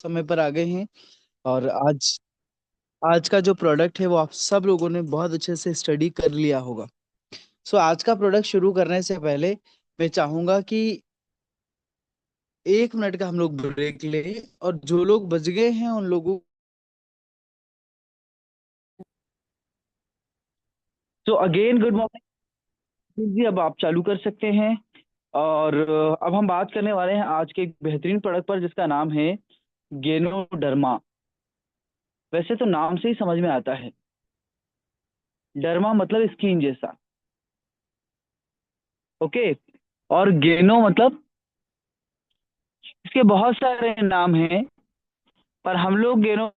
समय पर आ गए हैं। और आज आज का जो प्रोडक्ट है वो आप सब लोगों ने बहुत अच्छे से स्टडी कर लिया होगा। सो आज का प्रोडक्ट शुरू करने से पहले मैं चाहूंगा कि 1 मिनट का हम लोग ब्रेक लें और जो लोग बच गए हैं उन लोगों। तो अगेन गुड मॉर्निंग जी, अब आप चालू कर सकते हैं। और अब हम बात करने वाले हैं आज के एक बेहतरीन प्रोडक्ट पर जिसका नाम है गेनोडर्मा। वैसे तो नाम से ही समझ में आता है, डर्मा मतलब स्किन जैसा। ओके। और गेनो मतलब, इसके बहुत सारे नाम हैं, पर हम लोग गेनो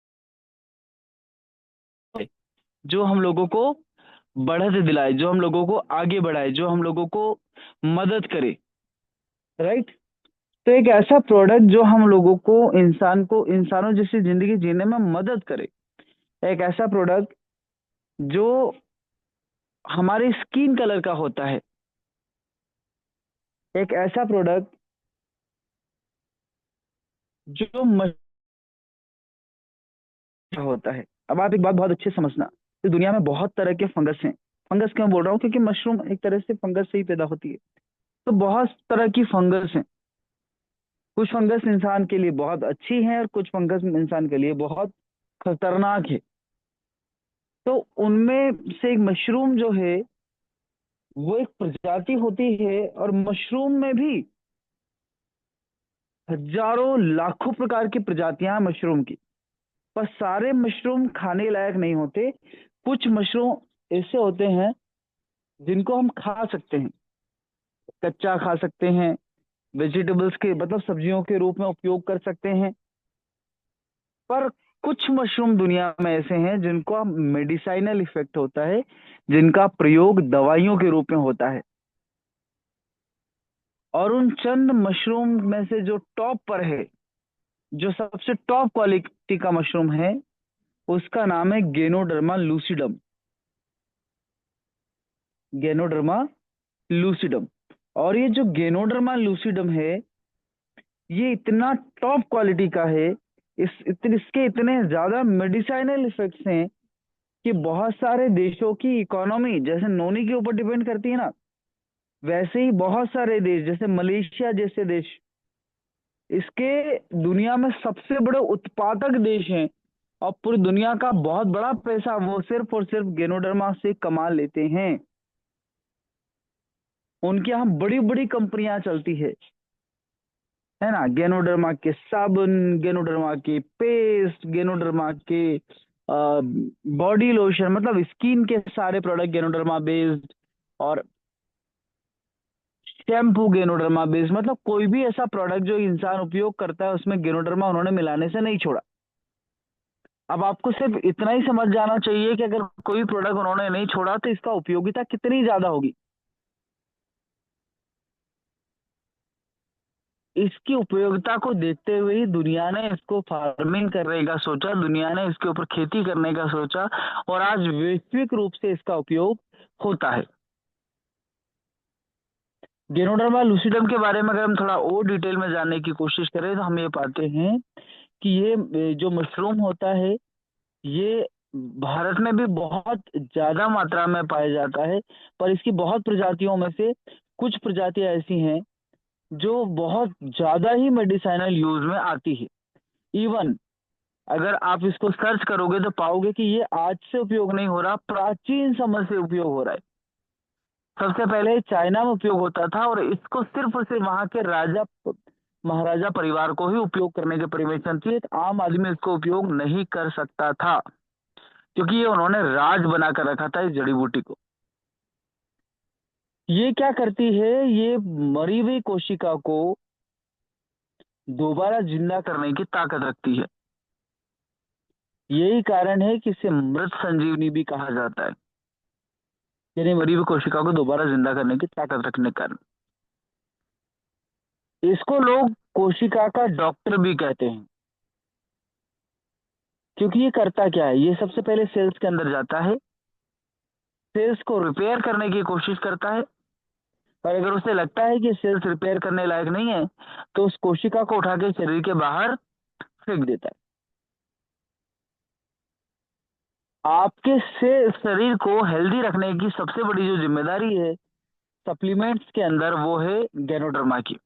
जो हम लोगों को बढ़त दिलाए, जो हम लोगों को आगे बढ़ाए, जो हम लोगों को मदद करे। राइट। तो एक ऐसा प्रोडक्ट जो हम लोगों को इंसानों जैसी जिंदगी जीने में मदद करे। एक ऐसा प्रोडक्ट जो हमारे स्किन कलर का होता है। एक ऐसा प्रोडक्ट जो होता है। अब आप एक बात बहुत अच्छे से समझना, कि दुनिया में बहुत तरह के फंगस हैं। फंगस क्यों बोल रहा हूँ? क्योंकि मशरूम एक तरह से फंगस से ही पैदा होती है। तो बहुत तरह की फंगस हैं। कुछ फंगस इंसान के लिए बहुत अच्छी हैं और कुछ फंगस इंसान के लिए बहुत खतरनाक है। तो उनमें से एक मशरूम जो है वो एक प्रजाति होती है, और मशरूम में भी हजारों लाखों प्रकार की प्रजातियां हैं मशरूम की। पर सारे मशरूम खाने लायक नहीं होते। कुछ मशरूम ऐसे होते हैं जिनको हम खा सकते हैं, कच्चा खा सकते हैं, वेजिटेबल्स के मतलब सब्जियों के रूप में उपयोग कर सकते हैं। पर कुछ मशरूम दुनिया में ऐसे हैं जिनको मेडिसाइनल इफेक्ट होता है, जिनका प्रयोग दवाइयों के रूप में होता है। और उन चंद मशरूम में से जो टॉप पर है, जो सबसे टॉप क्वालिटी का मशरूम है, उसका नाम है गेनोडर्मा लूसिडम। गेनोडर्मा लूसिडम। और ये जो गेनोडर्मा लूसिडम है, ये इतना टॉप क्वालिटी का है, इसके इतने ज्यादा मेडिसाइनल इफेक्ट्स हैं कि बहुत सारे देशों की इकोनॉमी जैसे नोनी के ऊपर डिपेंड करती है ना, वैसे ही बहुत सारे देश जैसे मलेशिया जैसे देश इसके दुनिया में सबसे बड़े उत्पादक देश हैं। और पूरी दुनिया का बहुत बड़ा पैसा वो सिर्फ और सिर्फ गेनोडर्मा से कमा लेते हैं। उनके यहाँ बड़ी बड़ी कंपनियां चलती है ना। गेनोडर्मा के साबुन, गेनोडर्मा के पेस्ट, गेनोडर्मा के बॉडी लोशन, मतलब स्किन के सारे प्रोडक्ट गेनोडर्मा बेस्ड। और शैम्पू गेनोडर्मा बेस्ड, मतलब कोई भी ऐसा प्रोडक्ट जो इंसान उपयोग करता है उसमें गेनोडर्मा उन्होंने मिलाने से नहीं छोड़ा। अब आपको सिर्फ इतना ही समझ जाना चाहिए कि अगर कोई प्रोडक्ट उन्होंने नहीं छोड़ा तो इसका उपयोगिता कितनी ज्यादा होगी। इसकी उपयोगिता को देखते हुए ही दुनिया ने इसको फार्मिंग करने का सोचा, दुनिया ने इसके ऊपर खेती करने का सोचा, और आज वैश्विक रूप से इसका उपयोग होता है। गेनोडर्मा लूसिडम के बारे में अगर हम थोड़ा और डिटेल में जानने की कोशिश करें तो हम ये पाते हैं कि ये जो मशरूम होता है, ये भारत में भी बहुत ज्यादा मात्रा में पाया जाता है। पर इसकी बहुत प्रजातियों में से कुछ प्रजातियां ऐसी हैं जो बहुत ज्यादा ही मेडिसिनल यूज में आती है। इवन अगर आप इसको सर्च करोगे तो पाओगे कि ये आज से उपयोग नहीं हो रहा, प्राचीन समय से उपयोग हो रहा है। सबसे पहले चाइना में उपयोग होता था, और इसको सिर्फ और सिर्फ वहां के राजा महाराजा परिवार को ही उपयोग करने की परमिशन थी। एक आम आदमी इसको उपयोग नहीं कर सकता था, क्योंकि ये उन्होंने राज बना कर रखा था इस जड़ी बूटी को। ये क्या करती है? ये मरी हुई कोशिका को दोबारा जिंदा करने की ताकत रखती है। यही कारण है कि इसे मृत संजीवनी भी कहा जाता है, यानी मरी हुई कोशिका को दोबारा जिंदा करने की ताकत रखने के कारण। इसको लोग कोशिका का डॉक्टर भी कहते हैं, क्योंकि ये करता क्या है? ये सबसे पहले सेल्स के अंदर जाता है, सेल्स को रिपेयर करने की कोशिश करता है। और अगर उसे लगता है कि सेल्स रिपेयर करने लायक नहीं है, तो उस कोशिका को उठा के शरीर के बाहर फेंक देता है। आपके से शरीर को हेल्दी रखने की सबसे बड़ी जो जिम्मेदारी है सप्लीमेंट्स के अंदर, वो है गैनोडर्मा की।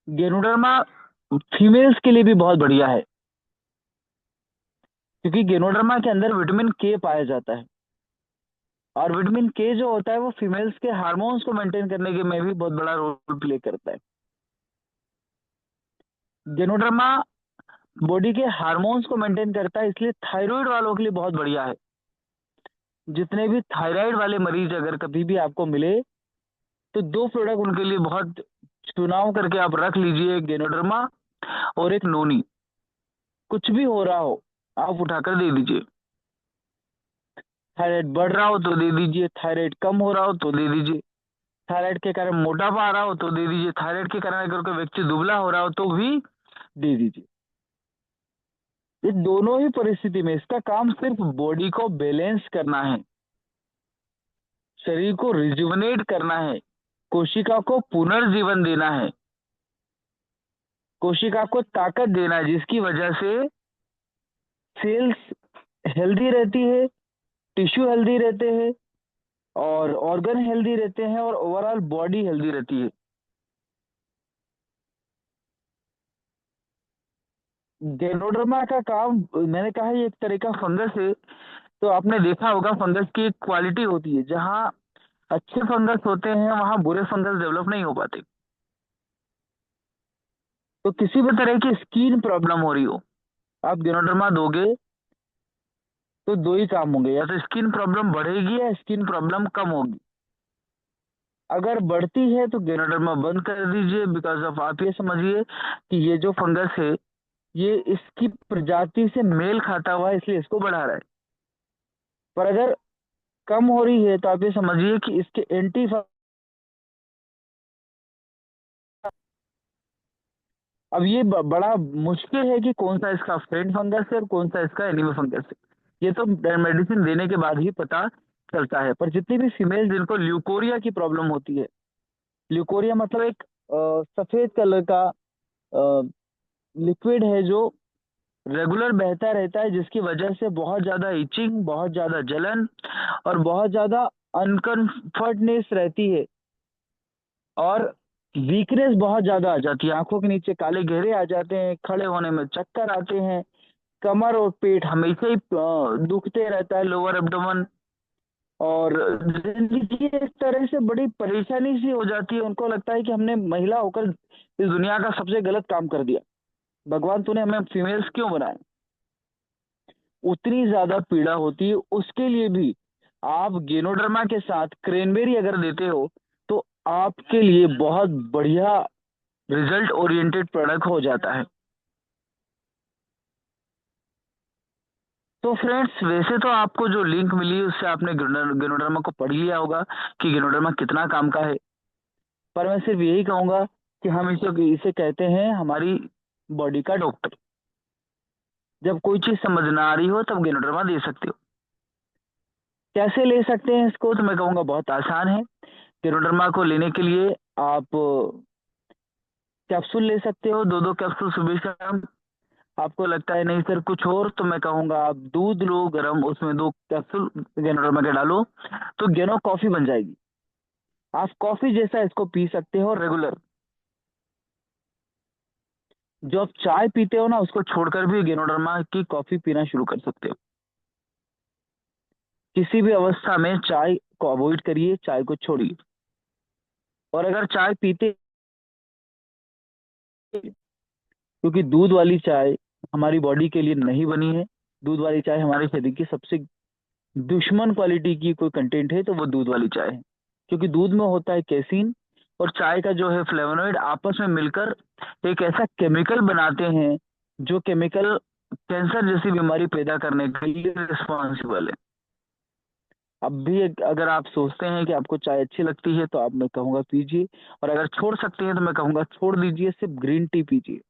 गेनोडर्मा फीमेल्स के लिए भी बहुत बढ़िया है, क्योंकि गेनोडर्मा के अंदर विटामिन के पाया जाता है, और विटामिन के जो होता है वो फीमेल्स के हार्मोन्स को मेंटेन करने के में भी बहुत बड़ा रोल प्ले करता है। गेनोडर्मा बॉडी के हार्मोन्स को मेंटेन करता है, इसलिए थायराइड वालों के लिए बहुत बढ़िया है। जितने भी थायराइड वाले मरीज अगर कभी भी आपको मिले, तो दो प्रोडक्ट उनके लिए बहुत चुनाव करके आप रख लीजिए, एक गेनोडर्मा और एक नोनी। कुछ भी हो रहा हो आप उठाकर दे दीजिए। थायराइड बढ़ रहा हो तो दे दीजिए, थायराइड कम हो रहा हो तो दे दीजिए, थायराइड के कारण मोटापा आ रहा हो तो दे दीजिए, थायराइड के कारण अगर कोई व्यक्ति दुबला हो रहा हो तो भी दे दीजिए। ये दोनों ही परिस्थिति में इसका काम सिर्फ बॉडी को बैलेंस करना है, शरीर को रिजुवनेट करना है, कोशिका को पुनर्जीवन देना है, कोशिका को ताकत देना है, जिसकी वजह से सेल्स हेल्दी रहती है, टिश्यू हेल्दी रहते हैं, और ऑर्गन हेल्दी रहते हैं, और ओवरऑल बॉडी हेल्दी रहती है। गेनोडर्मा का काम, मैंने कहा, ये एक तरह का फंगस है। तो आपने देखा होगा फंगस की एक क्वालिटी होती है, जहाँ अच्छे फंगस होते हैं वहां बुरे फंगस डेवलप नहीं हो पाते। तो किसी भी तरह की स्किन प्रॉब्लम हो रही हो, आप गेनोडर्मा दोगे तो दो ही काम होंगे, या तो स्किन प्रॉब्लम बढ़ेगी या स्किन प्रॉब्लम कम होगी। अगर बढ़ती है तो गेनोडर्मा बंद कर दीजिए, बिकॉज ऑफ आप ये समझिए कि ये जो फंगस है ये इसकी प्रजाति से मेल खाता हुआ है, इसलिए इसको बढ़ा रहा है। पर अगर कम हो रही है तो आप ये समझिए कि इसके एंटी, अब ये बड़ा मुश्किल है कि कौन सा इसका फ्रेंड फंगस है और कौन सा इसका एनिमल फंगस है। ये तो मेडिसिन देने के बाद ही पता चलता है। पर जितनी भी फीमेल जिनको ल्यूकोरिया की प्रॉब्लम होती है, ल्यूकोरिया मतलब एक सफेद कलर का लिक्विड है जो रेगुलर बहता रहता है, जिसकी वजह से बहुत ज्यादा इचिंग, बहुत ज्यादा जलन और बहुत ज्यादा अनकंफर्टनेस रहती है, और वीकनेस बहुत ज्यादा आ जाती है, आंखों के नीचे काले घेरे आ जाते हैं, खड़े होने में चक्कर आते हैं, कमर और पेट हमेशा ही दुखते रहता है, लोअर एब्डोमेन, और जिंदगी एक तरह से बड़ी परेशानी सी हो जाती है। उनको लगता है कि हमने महिला होकर इस दुनिया का सबसे गलत काम कर दिया, भगवान तूने हमें फीमेल्स क्यों बनाया। उतनी ज्यादा पीड़ा होती है। उसके लिए भी आप गेनोडर्मा के साथ क्रेनबेरी अगर देते हो तो आपके लिए बहुत बढ़िया रिजल्ट ओरिएंटेड प्रोडक्ट हो जाता है। तो फ्रेंड्स, वैसे तो आपको जो लिंक मिली उससे आपने गेनोडर्मा को पढ़ लिया होगा कि गेनोडर्मा कितना काम का है। पर मैं सिर्फ यही कहूंगा कि हम इसे इसे कहते हैं हमारी बॉडी का डॉक्टर। जब कोई चीज समझ ना आ रही हो तब गेनोडर्मा दे सकते हो। कैसे ले सकते हैं इसको, तो मैं कहूंगा बहुत आसान है। गेनोडर्मा को लेने के लिए आप कैप्सूल ले सकते हो, दो दो कैप्सूल सुबह शाम। आपको लगता है नहीं सर कुछ और, तो मैं कहूंगा आप दूध लो गर्म, उसमें दो कैप्सूल गेनोडर्मा के डालो, तो गेनो कॉफी बन जाएगी। आप कॉफी जैसा इसको पी सकते हो रेगुलर। जो आप चाय पीते हो ना, उसको छोड़कर भी गेनोडर्मा की कॉफी पीना शुरू कर सकते हो। किसी भी अवस्था में चाय को अवॉइड करिए, चाय को छोड़िए। और अगर चाय पीते, क्योंकि दूध वाली चाय हमारी बॉडी के लिए नहीं बनी है, दूध वाली चाय हमारे शरीर की सबसे दुश्मन क्वालिटी की कोई कंटेंट है तो वो दूध वाली चाय है। क्योंकि दूध में होता है कैसीन, और चाय का जो है फ्लेवोनॉइड आपस में मिलकर एक ऐसा केमिकल बनाते हैं जो केमिकल कैंसर जैसी बीमारी पैदा करने के लिए रिस्पॉन्सिबल है। अब भी अगर आप सोचते हैं कि आपको चाय अच्छी लगती है तो आप, मैं कहूँगा पीजिए, और अगर छोड़ सकते हैं तो मैं कहूँगा छोड़ दीजिए, सिर्फ ग्रीन टी पीजिए।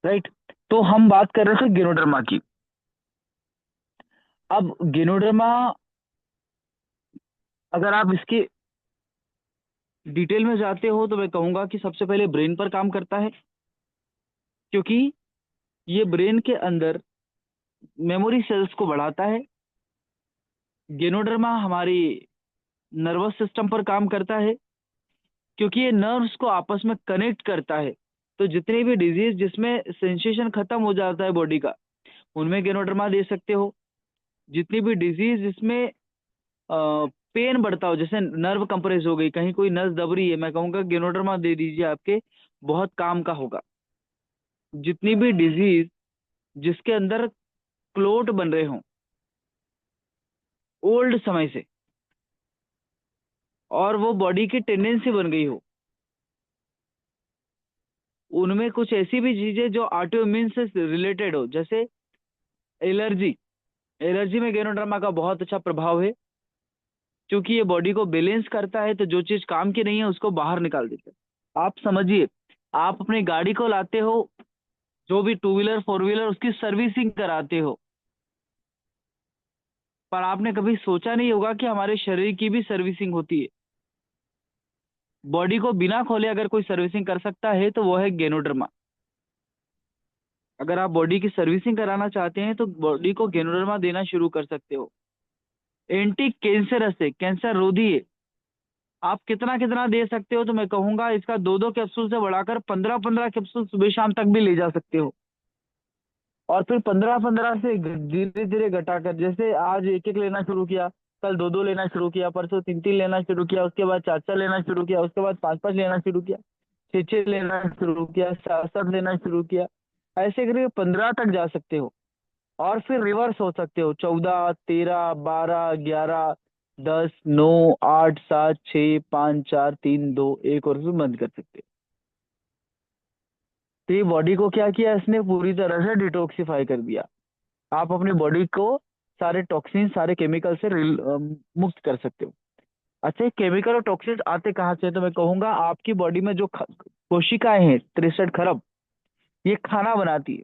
राइट। तो हम बात कर रहे थे गेनोडर्मा की। अब गेनोडर्मा, अगर आप इसके डिटेल में जाते हो तो मैं कहूंगा कि सबसे पहले ब्रेन पर काम करता है, क्योंकि ये ब्रेन के अंदर मेमोरी सेल्स को बढ़ाता है। गेनोडर्मा हमारी नर्वस सिस्टम पर काम करता है, क्योंकि ये नर्व्स को आपस में कनेक्ट करता है। तो जितनी भी डिजीज जिसमें सेंसेशन खत्म हो जाता है बॉडी का, उनमें गेनोडर्मा दे सकते हो। जितनी भी डिजीज जिसमें पेन बढ़ता हो, जैसे नर्व कंप्रेस हो गई, कहीं कोई नस दब रही है, मैं कहूंगा गेनोडर्मा दे दीजिए, आपके बहुत काम का होगा। जितनी भी डिजीज जिसके अंदर क्लोट बन रहे हों ओल्ड समय से, और वो बॉडी की टेंडेंसी बन गई हो, उनमें कुछ ऐसी भी चीजें जो ऑटो इम्यून से रिलेटेड हो, जैसे एलर्जी। एलर्जी में गेनोडर्मा का बहुत अच्छा प्रभाव है, क्योंकि ये बॉडी को बैलेंस करता है, तो जो चीज काम की नहीं है उसको बाहर निकाल देता है। आप समझिए, आप अपनी गाड़ी को लाते हो, जो भी टू व्हीलर फोर व्हीलर, उसकी सर्विसिंग कराते हो, पर आपने कभी सोचा नहीं होगा कि हमारे शरीर की भी सर्विसिंग होती है। बॉडी को बिना खोले अगर कोई सर्विसिंग कर सकता है तो वो है गेनोडर्मा। अगर आप बॉडी की सर्विसिंग कराना चाहते हैं तो बॉडी को गेनोडर्मा देना शुरू कर सकते हो। एंटी कैंसरस है, कैंसर रोधी है। आप कितना कितना दे सकते हो, तो मैं कहूंगा इसका दो दो कैप्सूल से बढ़ाकर 15-15 कैप्सूल सुबह शाम तक भी ले जा सकते हो। और फिर 15-15 से धीरे धीरे घटाकर, जैसे आज एक एक लेना शुरू किया, कल दो दो लेना शुरू किया, परसों तीन तीन लेना शुरू किया, उसके बाद चार चार लेना शुरू किया, उसके बाद पांच पांच लेना शुरू किया, छह छह लेना शुरू किया, सात सात लेना शुरू किया, ऐसे करके 15 तक जा सकते हो। और फिर रिवर्स हो सकते हो, 14, 13, 12, 11, 10, 9, 8, 7, 6, 5, 4, 3, 2, 1, और फिर बंद कर सकते हो। तो ये बॉडी को क्या किया इसने, पूरी तरह से डिटॉक्सिफाई कर दिया। आप अपनी बॉडी को सारे टॉक्सिन, सारे केमिकल से मुक्त कर सकते हो। अच्छा, केमिकल और टॉक्सिन आते कहाँ से हैं? तो मैं कहूंगा आपकी बॉडी में जो कोशिकाएं हैं 63 खरब, ये खाना बनाती है।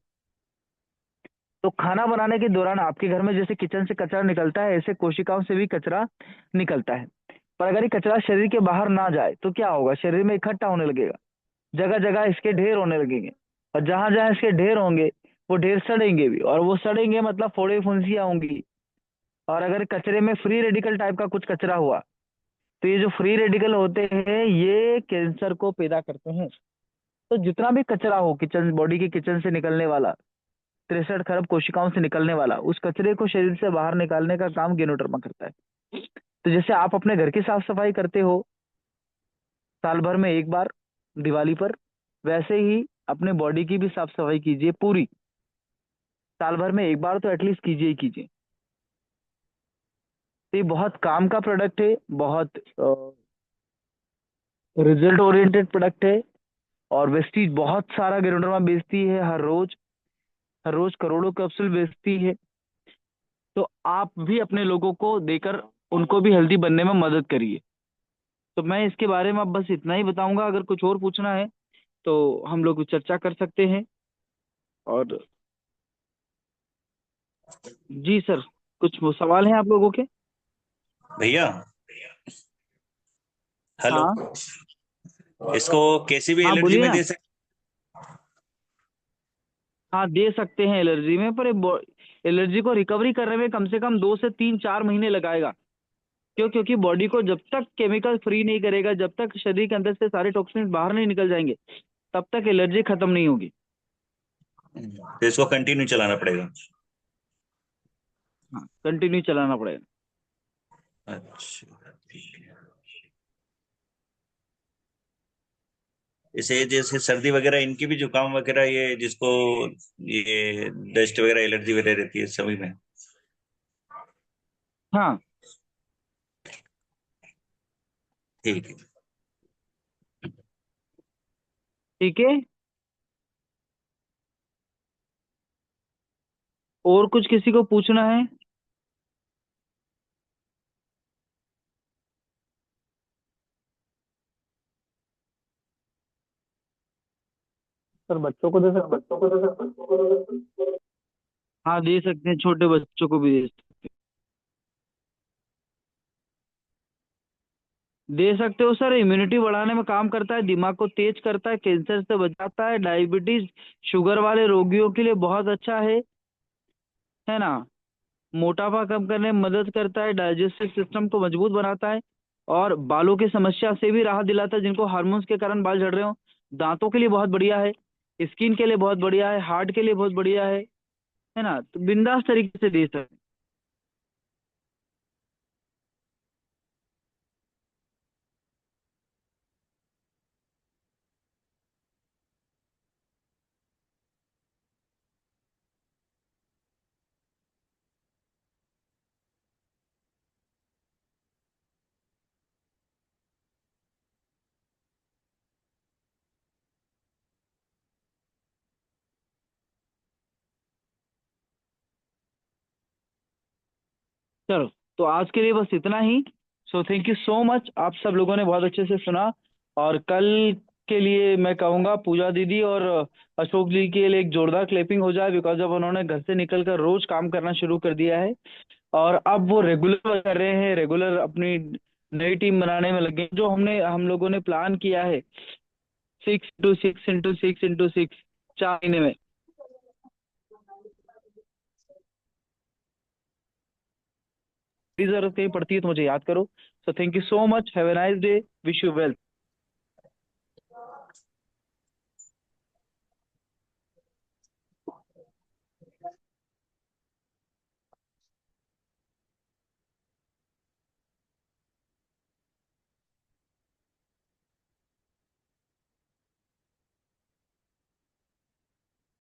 तो खाना बनाने के दौरान आपके घर में जैसे किचन से कचरा निकलता है, ऐसे कोशिकाओं से भी कचरा निकलता है। पर अगर ये कचरा शरीर के बाहर ना जाए तो क्या होगा, शरीर में इकट्ठा होने लगेगा, जगह जगह इसके ढेर होने लगेंगे। और जहां जहां इसके ढेर होंगे, वो ढेर सड़ेंगे भी, और वो सड़ेंगे मतलब फोड़े फुंसियां होंगी। और अगर कचरे में फ्री रेडिकल टाइप का कुछ कचरा हुआ, तो ये जो फ्री रेडिकल होते हैं ये कैंसर को पैदा करते हैं। तो जितना भी कचरा हो किचन, बॉडी के किचन से निकलने वाला, 63 खरब कोशिकाओं से निकलने वाला, उस कचरे को शरीर से बाहर निकालने का काम गेनोडर्मा करता है। तो जैसे आप अपने घर की साफ सफाई करते हो साल भर में एक बार, दिवाली पर, वैसे ही अपने बॉडी की भी साफ सफाई कीजिए पूरी, साल भर में एक बार तो एटलीस्ट कीजिए ही कीजिए। तो ये बहुत काम का प्रोडक्ट है, बहुत रिजल्ट ओरिएंटेड प्रोडक्ट है। और वेस्टीज बहुत सारा गेनोडर्मा बेचती है हर रोज, हर रोज करोड़ों कैप्सूल बेचती है। तो आप भी अपने लोगों को देकर उनको भी हेल्दी बनने में मदद करिए। तो मैं इसके बारे में अब बस इतना ही बताऊंगा, अगर कुछ और पूछना है तो हम लोग चर्चा कर सकते हैं। और जी सर, कुछ वो सवाल हैं आप लोगों के? भैया, हेलो। हाँ इसको कैसी भी हाँ, एलर्जी बोलिए में ना। दे सकते? हाँ, दे सकते हैं एलर्जी में, पर एलर्जी को रिकवरी करने में कम से कम 2 से 3, 4 महीने लगाएगा। क्यों? क्योंकि बॉडी को जब तक केमिकल फ्री नहीं करेगा, जब तक शरीर के अंदर से सारे टॉक्सिन्स बाहर नहीं निकल जाएंगे, तब तक एलर्जी खत्म नहीं होगी। तो इसको कंटिन्यू चलाना पड़ेगा। हाँ, कंटिन्यू चलाना पड़ेगा। अच्छा, ठीक है। इसे जैसे सर्दी वगैरह, इनकी भी जुकाम वगैरह, ये जिसको ये डस्ट वगैरह एलर्जी वगैरह रहती है सभी में। हाँ, ठीक है। ठीक है। और कुछ किसी को पूछना है? सर बच्चों को दे सकते हैं। हाँ, दे सकते हैं, छोटे बच्चों को भी दे सकते हैं। दे सकते हो सर। इम्यूनिटी बढ़ाने में काम करता है, दिमाग को तेज करता है, कैंसर से बचाता है, डायबिटीज शुगर वाले रोगियों के लिए बहुत अच्छा है ना। मोटापा कम करने में मदद करता है, डाइजेस्टिव सिस्टम को मजबूत बनाता है, और बालों की समस्या से भी राहत दिलाता है, जिनको हार्मोन्स के कारण बाल झड़ रहे हो। दांतों के लिए बहुत बढ़िया है, स्किन के लिए बहुत बढ़िया है, हार्ट के लिए बहुत बढ़िया है ना। तो बिंदास तरीके से दे सकते हैं। चलो, तो आज के लिए बस इतना ही। So thank you so much, आप सब लोगों ने बहुत अच्छे से सुना। और कल के लिए मैं कहूँगा पूजा दीदी और अशोक जी के लिए एक जोरदार क्लैपिंग हो जाए, बिकॉज अब उन्होंने घर से निकलकर रोज काम करना शुरू कर दिया है। और अब वो रेगुलर कर रहे हैं, रेगुलर अपनी नई टीम बनाने में लगे हैं। जो हम लोगों ने प्लान किया है, 6x6x6 4 महीने में। यदि जरूरत कहीं पड़ती है तो मुझे याद करो। सो thank you so much, have a nice day, wish you well.